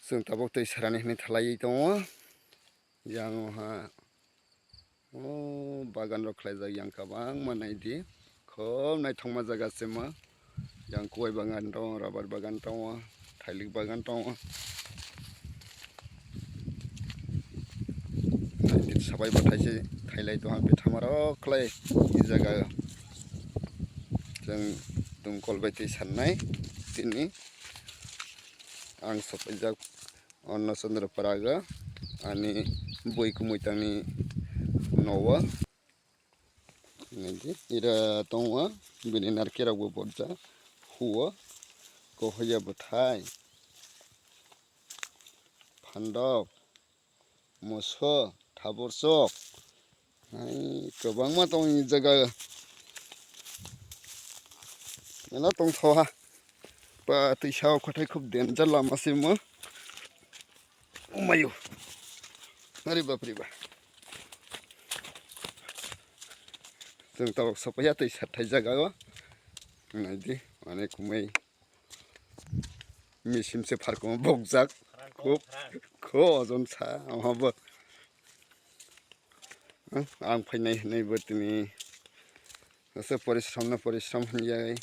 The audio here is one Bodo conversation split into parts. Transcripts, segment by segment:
जों ताबक दै सारनानै होनाय थालायै दङ यांहा bagan rok khlaijak yang kabang manaidi khob naithokma jagasima yang koi bagan tongo rubber bagan tongo thailik bagan tongo sabai bathaise thailai tongo be thamarok khlai ei jaga जों दंकल bai tui sarnai tini ang sapaijak anna Chandra paraga ani boi kumwi tangni nowa nedi ira tongo bini narkera bo bodja huwa kohya bathai phandok moso thaborsok ai kobangma tong ei jaga mela tongthoha pa tuisao khothai khub danger lama simo umayu ari bapri ba जों ताबक सफैया दै सारथाय जागायाव नायदि माने कुमै मिसिमसे फारको बगजाक खूब खो अजन सा आहाबो आं फैनाय होननाय बोतनि एसे परिश्रम होनजाय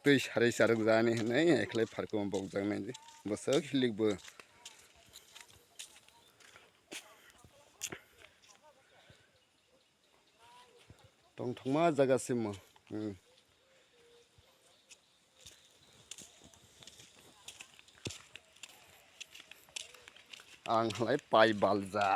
दै सारै सारक जाने होननाय एकलाय फारको बगजाक नायदि बसो खिलिकबो tongthokma jagasimo ang halai pai balja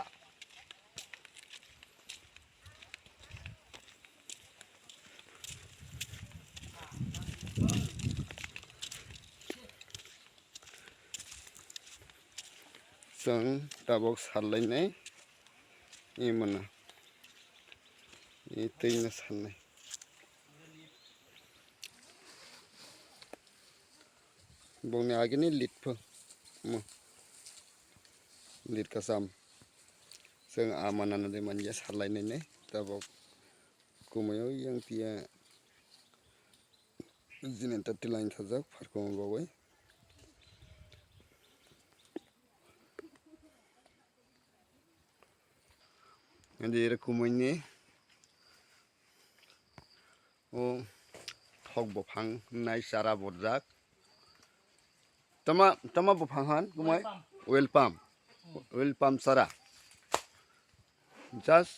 जों ताबक सारलायनाय इमोना दैनो सारनाय बंनि आगेनि लिटफो लिट kasam जों आमानानै मानजिया सारलायनाय ताबक कुमायाव yang tia जिनेता तिलाइन थाजाक फारको बावै Jadi kumoyni thok bofang nai sara borjak tama bofang han kumoy oil pump sara just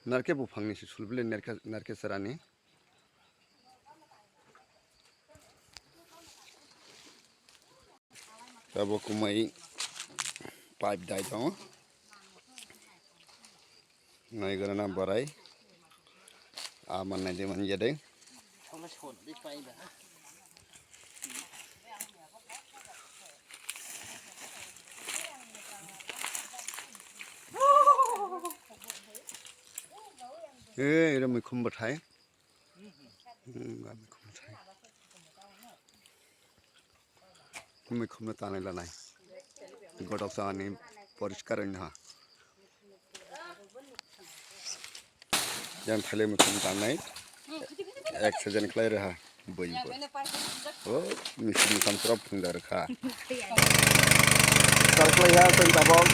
narke bofang ni sulbile narke sara ni tabo kumoy pipe dai dong nai garana barai aman nai de man jade ira mikhum bathai mikhum na tanai lanai godok sani poriskar na yang thale mikhum tanai oxygen khlai raha boi o misin kantra phungdar kha sarklai ha tong tabok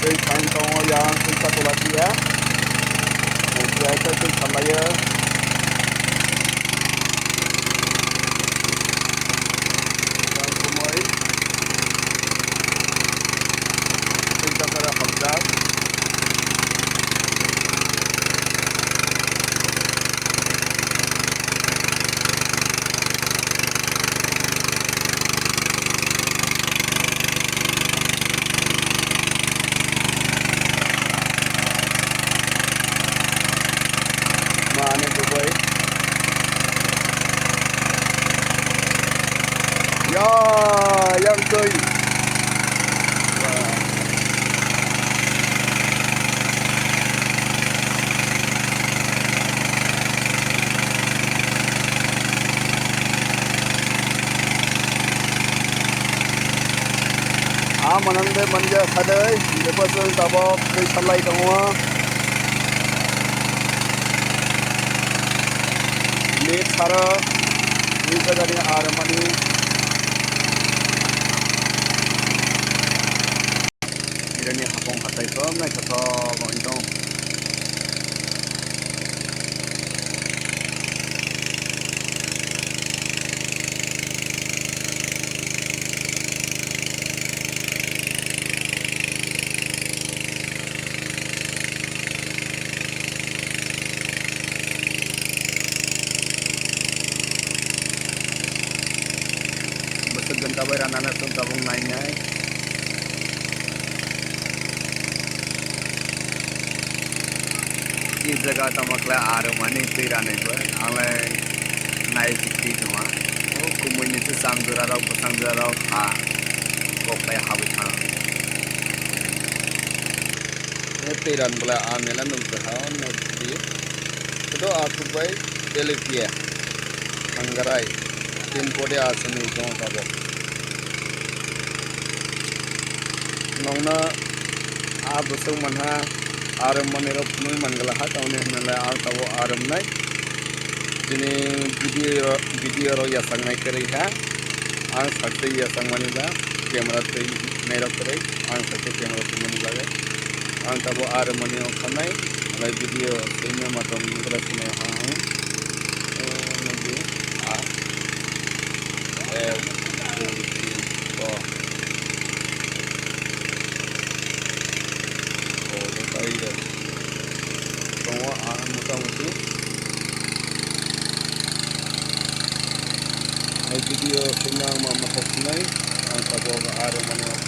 dei thang tongo yang kita tolasia dia itu samaya dan kumoi kita pada habdas Mana tu boy? Ya, yang tu. Manande manja sadai, lepas tu tabok disalai semua. Lihat cara Ini jaga armani ini hapong hatai ko na kato kontong. Genta bayar anak tuh tabung naiknya. Ini jaga tamaklah armani tiran itu, ale naik di cuma. Oh, kumwi itu sangjara ha, kok kayak habis ha. Ini tiran bela amelan untuk hawan nanti. Itu aku bayi televisi, anggarai, tin kode asal itu kabo. Nongna abusung manha aram manero punui mangala hat awne nala tabo aram nai dini video ro ya sang nai kari ha ang sakte ya sang mani ba camera te mero kare ang sakte camera te mani lage ang tabo aram mani o khanai alai video senya matom ngra sine ha nabi a semua muka-muki video senang mama kosinai ang tabo armani